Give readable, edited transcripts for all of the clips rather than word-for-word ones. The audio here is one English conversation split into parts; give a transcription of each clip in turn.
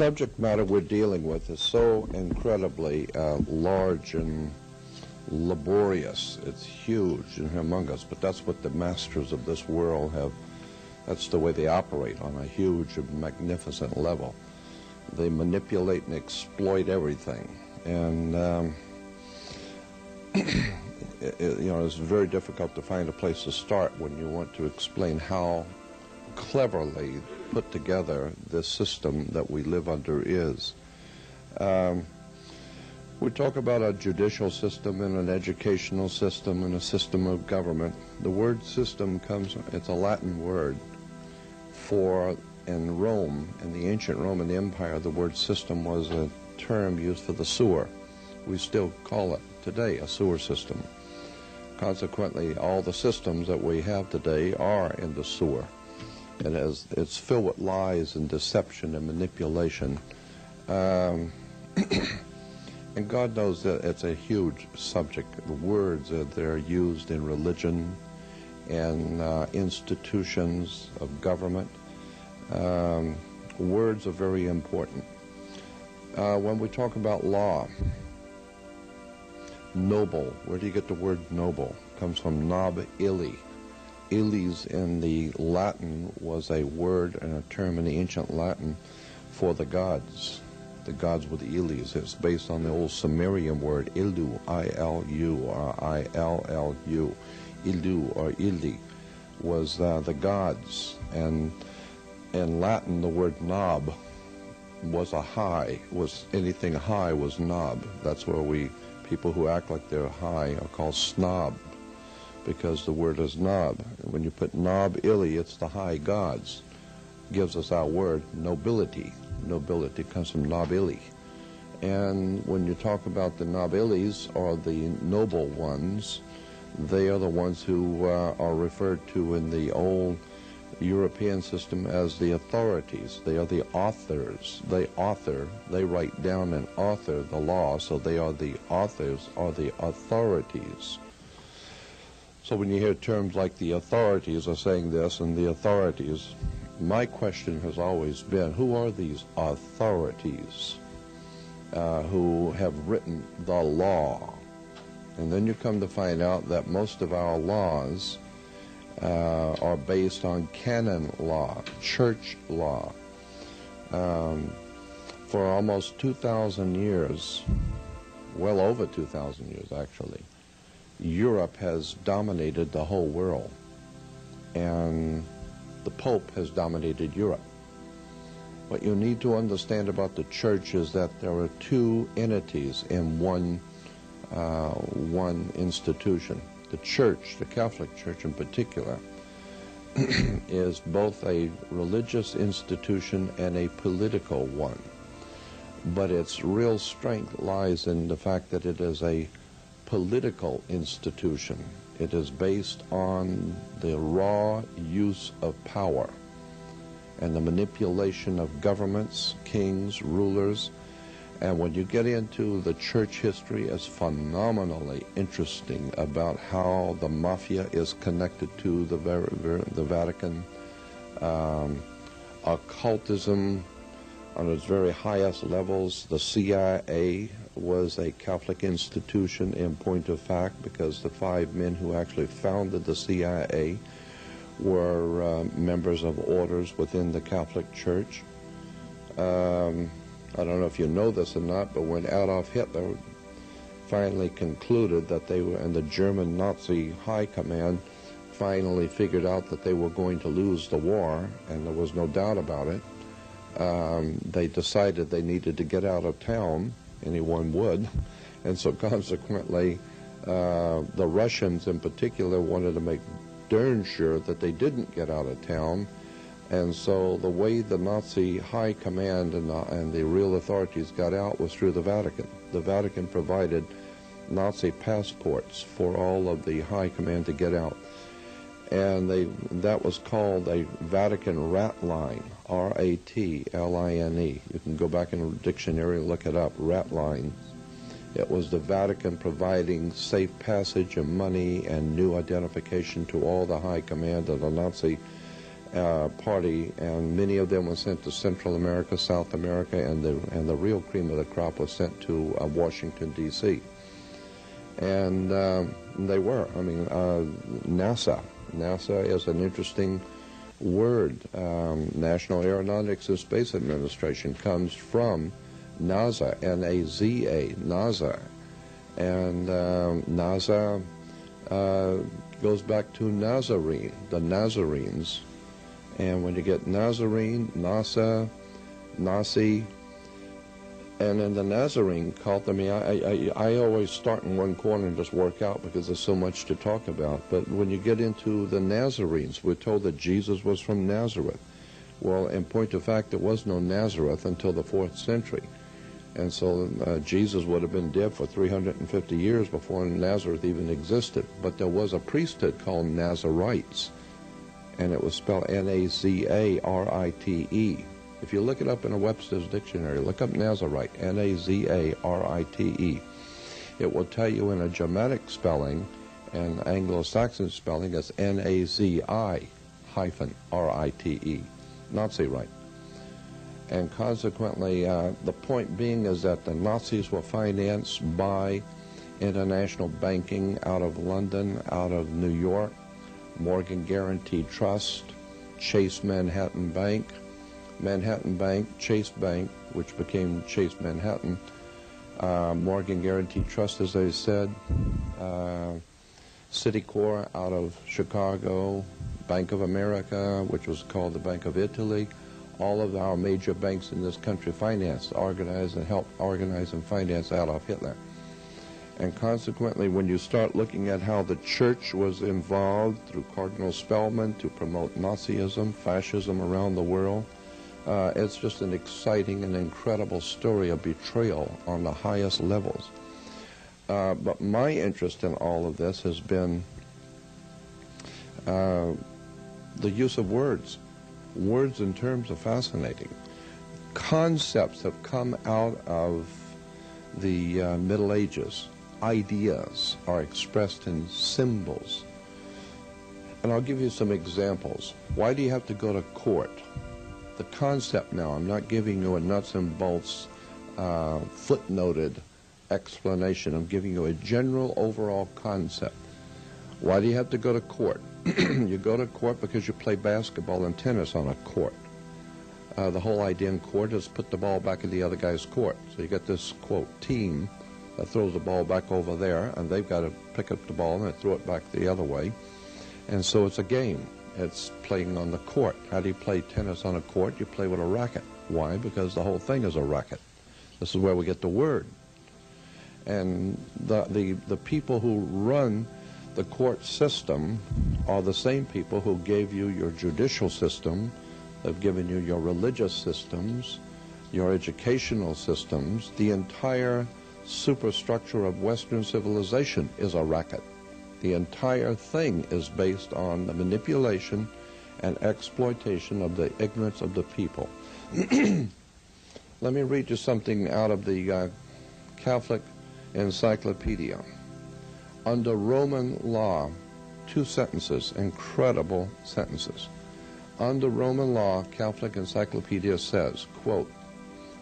subject matter we're dealing with is so incredibly large and laborious. It's huge and humongous, but that's what the masters of this world have. That's the way they operate, on a huge and magnificent level. They manipulate and exploit everything, and it's very difficult to find a place to start when you want to explain how cleverly put together this system that we live under is. We talk about a judicial system and an educational system and a system of government. The word system it's a Latin word for, in Rome, in the ancient Roman Empire, the word system was a term used for the sewer. We still call it today a sewer system. Consequently, all the systems that we have today are in the sewer. It's filled with lies and deception and manipulation. And God knows that it's a huge subject. The words that are used in religion and institutions of government, words are very important. When we talk about law, noble, where do you get the word noble? It comes from nob illi. Illis in the Latin was a word and a term in the ancient Latin for the gods. The gods were the Illis. It's based on the old Sumerian word Ilu, I-L-U, or I-L-L-U. Ilu or Ili was the gods. And in Latin, the word nob was a high. Anything high was nob. That's where people who act like they're high are called snob, because the word is nob. When you put nob illi, it's the high gods. Gives us our word nobility. Nobility comes from nobility. And when you talk about the nobiles, or the noble ones, they are the ones who are referred to in the old European system as the authorities. They are the authors. They author, they write down and author the law, so they are the authors, or the authorities. So when you hear terms like the authorities are saying this and the authorities, my question has always been, who are these authorities who have written the law? And then you come to find out that most of our laws are based on canon law, church law. For almost 2,000 years, well over 2,000 years actually, Europe has dominated the whole world, and the Pope has dominated Europe. What you need to understand about the church is that there are two entities in one institution. The church, the Catholic Church in particular, is both a religious institution and a political one. But its real strength lies in the fact that it is a political institution. It is based on the raw use of power and the manipulation of governments, kings, rulers. And when you get into the church history, it's phenomenally interesting about how the mafia is connected to the Vatican, occultism on its very highest levels. The CIA was a Catholic institution in point of fact, because the 5 men who actually founded the CIA were members of orders within the Catholic Church. I don't know if you know this or not, but when Adolf Hitler finally concluded that they were, and the German Nazi high command finally figured out that they were going to lose the war, and there was no doubt about it, they decided they needed to get out of town. Anyone would. And so consequently, the Russians in particular wanted to make darn sure that they didn't get out of town. And so the way the Nazi high command and the real authorities got out was through the Vatican. The Vatican provided Nazi passports for all of the high command to get out. And that was called a Vatican rat line, R-A-T-L-I-N-E. You can go back in the dictionary and look it up, rat line. It was the Vatican providing safe passage and money and new identification to all the high command of the Nazi party, and many of them were sent to Central America, South America, and the real cream of the crop was sent to Washington, D.C. And they were. I mean, NASA. NASA is an interesting word. National Aeronautics and Space Administration comes from NASA, N-A-Z-A, NASA. And NASA goes back to Nazarene, the Nazarenes. And when you get Nazarene, NASA, Nasi, and in the Nazarene cult, I mean, I always start in one corner and just work out because there's so much to talk about. But when you get into the Nazarenes, we're told that Jesus was from Nazareth. Well, in point of fact, there was no Nazareth until the 4th century. And so Jesus would have been dead for 350 years before Nazareth even existed. But there was a priesthood called Nazarites, and it was spelled N-A-Z-A-R-I-T-E. If you look it up in a Webster's dictionary, look up Nazarite, N-A-Z-A-R-I-T-E. It will tell you in a Germanic spelling and Anglo-Saxon spelling it's N-A-Z-I-R-I-T-E, Nazirite. And consequently, the point being is that the Nazis were financed by international banking out of London, out of New York, Morgan Guaranty Trust, Chase Manhattan Bank, Chase Bank, which became Chase Manhattan, Morgan Guaranty Trust, as I said, Citicorp out of Chicago, Bank of America, which was called the Bank of Italy. All of our major banks in this country financed, organized, and helped organize and finance Adolf Hitler. And consequently, when you start looking at how the church was involved through Cardinal Spellman to promote Nazism, fascism around the world, it's just an exciting and incredible story of betrayal on the highest levels. But my interest in all of this has been the use of words. Words and terms are fascinating. Concepts have come out of the Middle Ages. Ideas are expressed in symbols. And I'll give you some examples. Why do you have to go to court? The concept now, I'm not giving you a nuts and bolts footnoted explanation. I'm giving you a general overall concept. Why do you have to go to court? You go to court because you play basketball and tennis on a court. The whole idea in court is put the ball back in the other guy's court. So you get this, quote, team that throws the ball back over there, and they've got to pick up the ball and throw it back the other way. And so it's a game. It's playing on the court. How do you play tennis on a court? You play with a racket. Why? Because the whole thing is a racket. This is where we get the word. And the people who run the court system are the same people who gave you your judicial system, they've given you your religious systems, your educational systems. The entire superstructure of Western civilization is a racket. The entire thing is based on the manipulation and exploitation of the ignorance of the people. Let me read you something out of the Catholic Encyclopedia. Under Roman law, 2 sentences, incredible sentences. Under Roman law, Catholic Encyclopedia says, quote,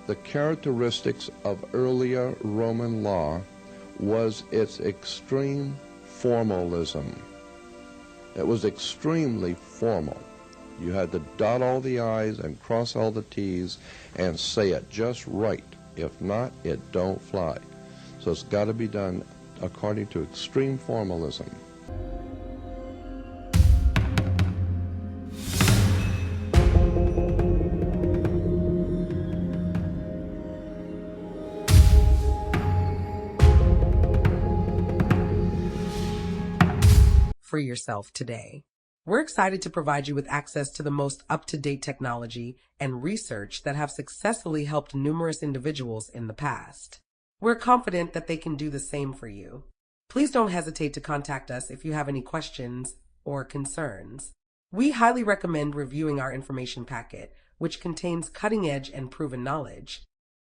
the characteristics of earlier Roman law was its extreme formalism. It was extremely formal. You had to dot all the I's and cross all the T's and say it just right. If not, it don't fly. So it's got to be done according to extreme formalism. Free yourself today. We're excited to provide you with access to the most up-to-date technology and research that have successfully helped numerous individuals in the past. We're confident that they can do the same for you. Please don't hesitate to contact us if you have any questions or concerns. We highly recommend reviewing our information packet, which contains cutting-edge and proven knowledge.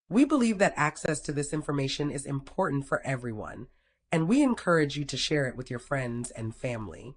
We believe that access to this information is important for everyone, and we encourage you to share it with your friends and family.